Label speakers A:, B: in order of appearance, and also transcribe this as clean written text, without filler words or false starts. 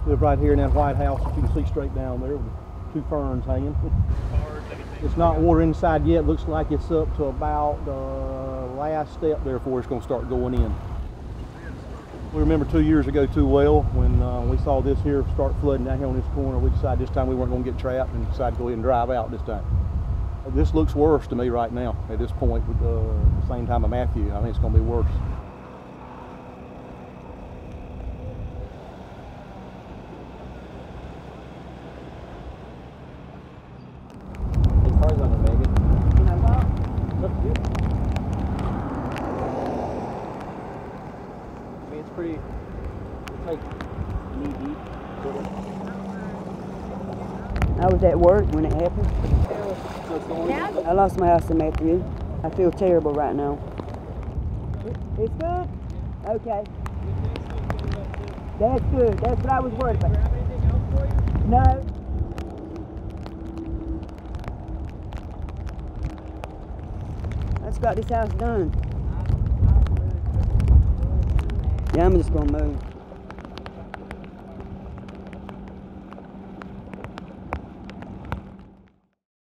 A: Live right here in that white house that you can see straight down there with two ferns hanging. It's not water inside yet. Looks like it's up to about the last step there before it's going to start going in. We remember 2 years ago too well when we saw this here start flooding down here on this corner. We decided this time we weren't going to get trapped and decided to go ahead and drive out this time. This looks worse to me right now at this point with the same time of Matthew. I think it's going to be worse.
B: Cars on the Megan.
C: You know what?
A: Look here.
B: I mean, it's pretty. It's like knee deep.
C: I was at work when it happened.
B: Yeah.
C: I lost my house in Matthew. I feel terrible right now. It's good? Okay. That's good. That's what I was worried about. No. That's got this house done. Yeah, I'm just gonna move.